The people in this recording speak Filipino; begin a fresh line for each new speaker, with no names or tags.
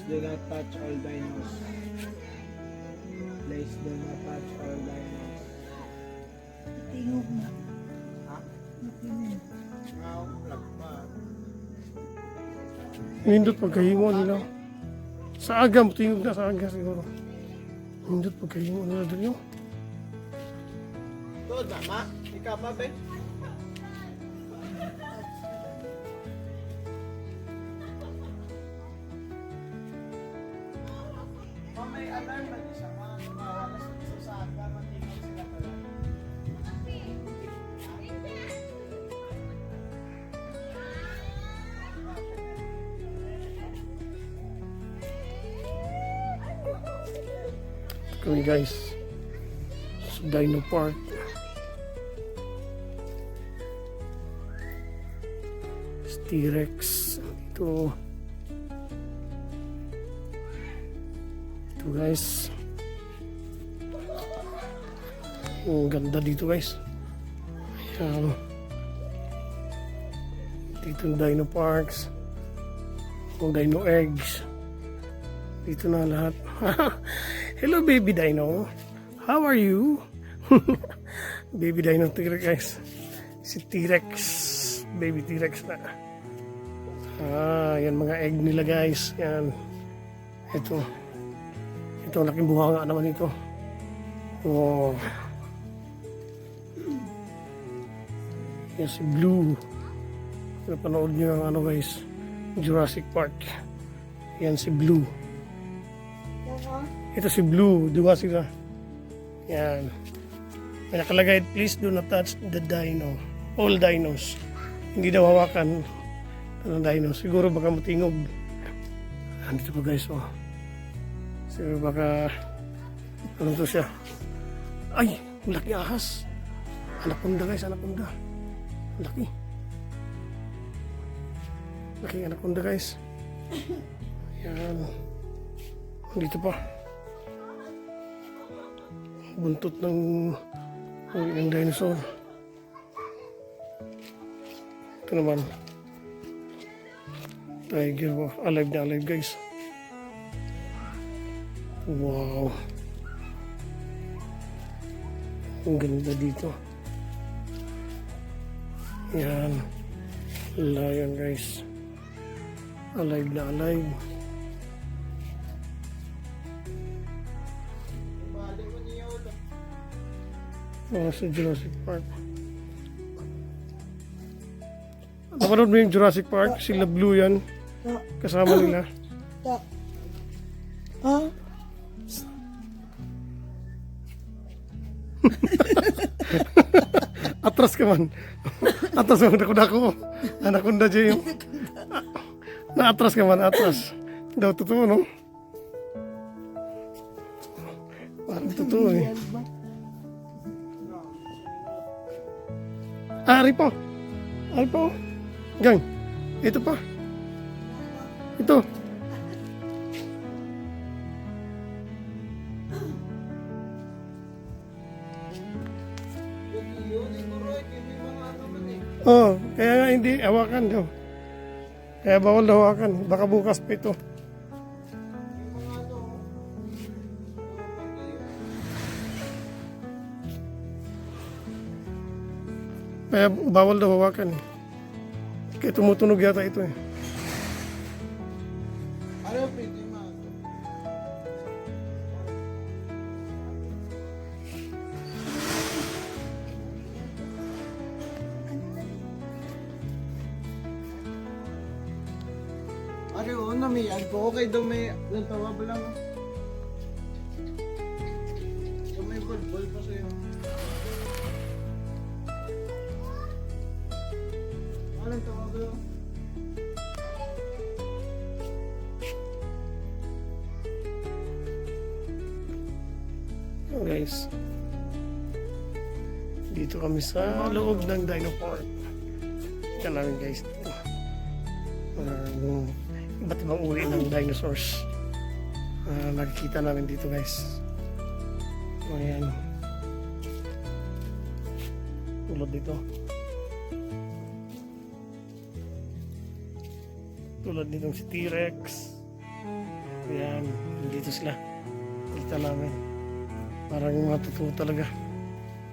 do not touch all dinos. Please do not touch all dinos.
Tingog na.
Ha?
Matingog.
Vlog pa.
Nindot pagkahimo nila. Sa aga, tingog na sa aga siguro. Nindot pagkahimo nila dito.
Doon na, ma? Ikaw pa, be? Ma, may alarm na di siya, ma. Wala sa aga, matingog sila pala.
Kami guys. Sa Dino Park. T-Rex. Ito. Ito guys. Ang ganda dito guys. Ayan. Dito yung Dino Parks. Ang Dino Eggs. Dito na lahat. Hello baby Dino. How are you? Baby Dino T-Rex guys. Si T-Rex. Baby T-Rex na. Yan mga egg nila guys. Yan. Ito. Ito ang laking buhanga naman ito. Oh. Yan si Blue. Napanood nyo ang ano guys. Jurassic Park. Yan si Blue. Ito si Blue. Diba sila? Yan. May nakalagay, please do not touch the dino. All dinos. Hindi daw hawakan ng dino. Siguro baka matingog. Dito pa guys, oh. Siguro baka ano to siya. Ay, laki ahas. Anaconda guys, anaconda. Laki. Laki anaconda guys. Yan. Dito pa. Buntot ng dinosaur. Ito naman. Tiger. Alive na alive guys. Wow. Ang ganda dito. Yan. Lion guys. Alive na alive. Sa Jurassic Park. Napanood mo yung Jurassic Park? Sila Blue yan. Kasama nila.
Ha?
Atras ka man. Atras ka man. Dako-dako. Anaconda dyan yung... Naatras ka man. Atras. Daw totoo, no? Parang totoo eh. Ari po. Ari po. Gang. Ito pa. Ito. Oh, kaya nga hindi hawakan daw. Kaya bawal daw hawakan. Baka bukas pa ito. Kaya bawal daw hawakan. Kaya tumutunog yata ito eh.
Ano pwede, ma? Ano, namiyan ko. Okay daw may... Lantawa ba lang? May bol pa sa'yo. Anong tawag lang?
So guys, dito kami sa loob ng Dino Park. Ito namin guys. Iba't ibang uri ng dinosaurs. Nakikita namin dito guys. Ayan. Tulad dito. Tulad nitong si T-Rex. Ayan, dito sila. Kita namin. Parang matutuwa talaga.